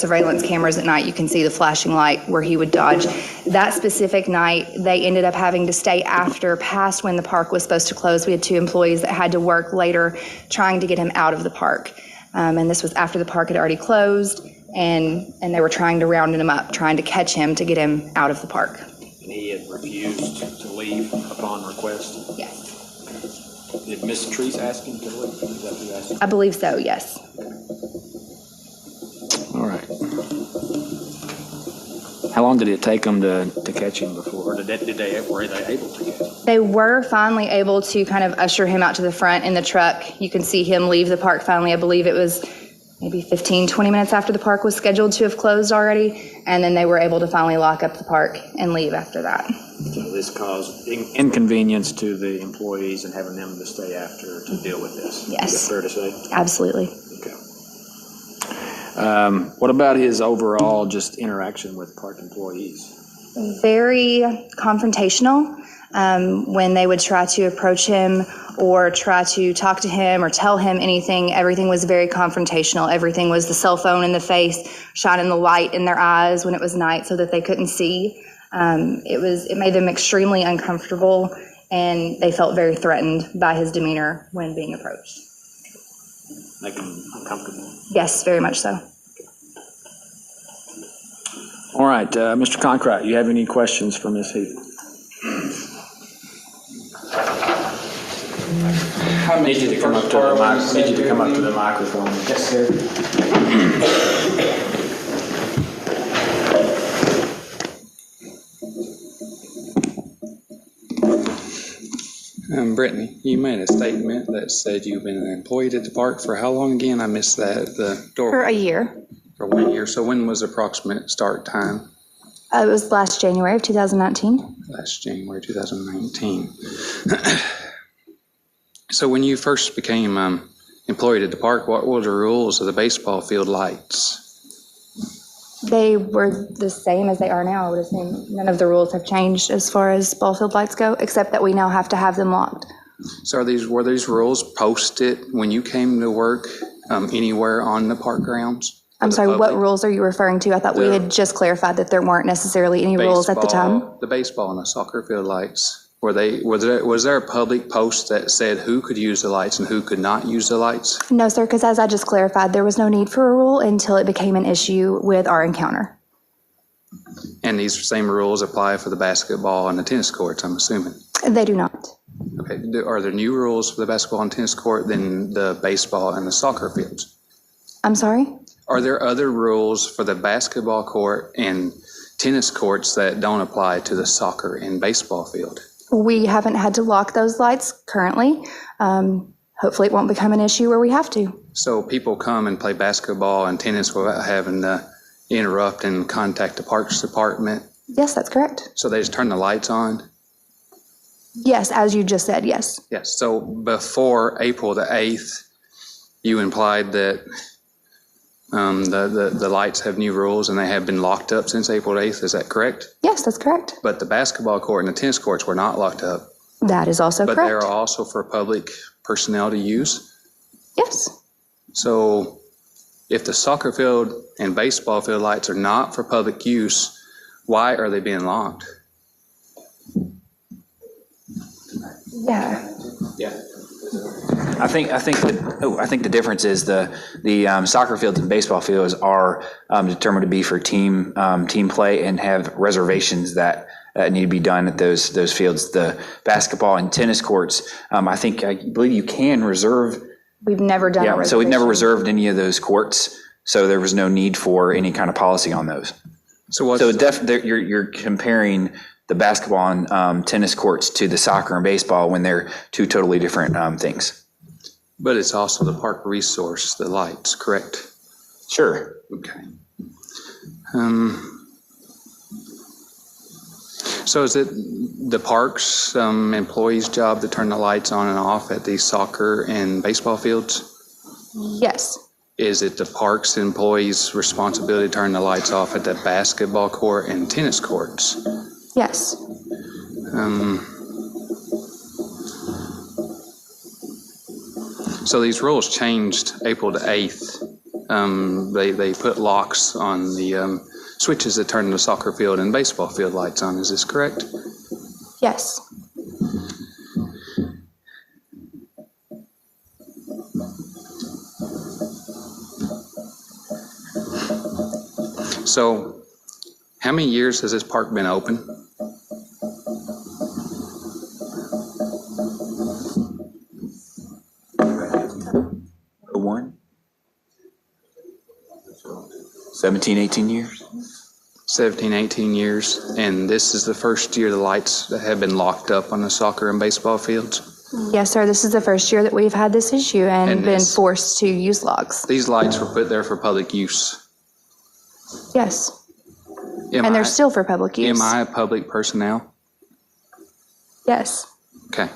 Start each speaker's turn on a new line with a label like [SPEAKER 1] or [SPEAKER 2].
[SPEAKER 1] surveillance cameras at night, you can see the flashing light where he would dodge. That specific night, they ended up having to stay past when the park was supposed to close. We had 2 employees that had to work later trying to get him out of the park. And this was after the park had already closed, and they were trying to round him up, trying to catch him to get him out of the park.
[SPEAKER 2] And he had refused to leave upon request?
[SPEAKER 1] Yes.
[SPEAKER 2] Did Ms. Treese ask him to leave? Is that who asked him?
[SPEAKER 1] I believe so, yes.
[SPEAKER 2] All right. How long did it take them to catch him before? Or were they able to catch him?
[SPEAKER 1] They were finally able to kind of usher him out to the front in the truck. You can see him leave the park finally. I believe it was maybe 15, 20 minutes after the park was scheduled to have closed already. And then they were able to finally lock up the park and leave after that.
[SPEAKER 2] So this caused inconvenience to the employees and having them to stay after to deal with this?
[SPEAKER 1] Yes.
[SPEAKER 2] Is that fair to say?
[SPEAKER 1] Absolutely.
[SPEAKER 2] Okay. What about his overall just interaction with park employees?
[SPEAKER 1] Very confrontational. When they would try to approach him or try to talk to him or tell him anything, everything was very confrontational. Everything was the cell phone in the face, shining the light in their eyes when it was night so that they couldn't see. It made them extremely uncomfortable, and they felt very threatened by his demeanor when being approached.
[SPEAKER 2] Make them uncomfortable?
[SPEAKER 1] Yes, very much so.
[SPEAKER 2] All right, Mr. Conkright, you have any questions for Ms. Heath? I need you to come up to the microphone. Yes, sir.
[SPEAKER 3] Brittany, you made a statement that said you've been employed at the park for how long again? I missed that.
[SPEAKER 1] For a year.
[SPEAKER 3] For 1 year. So when was the approximate start time?
[SPEAKER 1] It was last January of 2019.
[SPEAKER 3] Last January 2019. So when you first became employed at the park, what were the rules of the baseball field lights?
[SPEAKER 1] They were the same as they are now. I would assume none of the rules have changed as far as ball field lights go, except that we now have to have them locked.
[SPEAKER 3] So were these rules posted when you came to work anywhere on the park grounds?
[SPEAKER 1] I'm sorry, what rules are you referring to? I thought we had just clarified that there weren't necessarily any rules at the time.
[SPEAKER 3] The baseball and the soccer field lights. Was there a public post that said who could use the lights and who could not use the lights?
[SPEAKER 1] No, sir, because as I just clarified, there was no need for a rule until it became an issue with our encounter.
[SPEAKER 3] And these same rules apply for the basketball and the tennis courts, I'm assuming?
[SPEAKER 1] They do not.
[SPEAKER 3] Okay. Are there new rules for the basketball and tennis court than the baseball and the soccer fields?
[SPEAKER 1] I'm sorry?
[SPEAKER 3] Are there other rules for the basketball court and tennis courts that don't apply to the soccer and baseball field?
[SPEAKER 1] We haven't had to lock those lights currently. Hopefully it won't become an issue where we have to.
[SPEAKER 3] So people come and play basketball and tennis without having to interrupt and contact the parks department?
[SPEAKER 1] Yes, that's correct.
[SPEAKER 3] So they just turn the lights on?
[SPEAKER 1] Yes, as you just said, yes.
[SPEAKER 3] Yes. So before April the 8th, you implied that the lights have new rules and they have been locked up since April 8th. Is that correct?
[SPEAKER 1] Yes, that's correct.
[SPEAKER 3] But the basketball court and the tennis courts were not locked up.
[SPEAKER 1] That is also
[SPEAKER 3] But
[SPEAKER 1] correct.
[SPEAKER 3] they're also for public personnel to use.
[SPEAKER 1] Yes.
[SPEAKER 3] So if the soccer field and baseball field lights are not for public use, why are they being locked?
[SPEAKER 1] Yeah.
[SPEAKER 2] Yeah.
[SPEAKER 4] I think the difference is the soccer fields and baseball fields are determined to be for team play and have reservations that need to be done at those fields. The basketball and tennis courts, I believe you can reserve.
[SPEAKER 1] We've never done a reservation.
[SPEAKER 4] So we've never reserved any of those courts, so there was no need for any kind of policy on those. You're comparing the basketball and tennis courts to the soccer and baseball when they're two totally different things.
[SPEAKER 3] But it's also the park resource, the lights, correct?
[SPEAKER 4] Sure.
[SPEAKER 3] Okay. So is it the park's employees' job to turn the lights on and off at these soccer and baseball fields?
[SPEAKER 1] Yes.
[SPEAKER 3] Is it the park's employees' responsibility to turn the lights off at the basketball court and tennis courts?
[SPEAKER 1] Yes.
[SPEAKER 3] So these rules changed April the 8th. They put locks on the switches that turn the soccer field and baseball field lights on. Is this correct?
[SPEAKER 1] Yes.
[SPEAKER 3] So how many years has this park been open?
[SPEAKER 4] One? 17, 18 years?
[SPEAKER 3] 17, 18 years, and this is the first year the lights have been locked up on the soccer and baseball fields?
[SPEAKER 1] Yes, sir. This is the first year that we've had this issue and
[SPEAKER 3] And
[SPEAKER 1] been
[SPEAKER 3] this-
[SPEAKER 1] forced to use locks.
[SPEAKER 3] These lights were put there for public use.
[SPEAKER 1] Yes.
[SPEAKER 3] Am
[SPEAKER 1] And they're
[SPEAKER 3] I-
[SPEAKER 1] still for public use.
[SPEAKER 3] Am I a public personnel?
[SPEAKER 1] Yes.
[SPEAKER 3] Okay.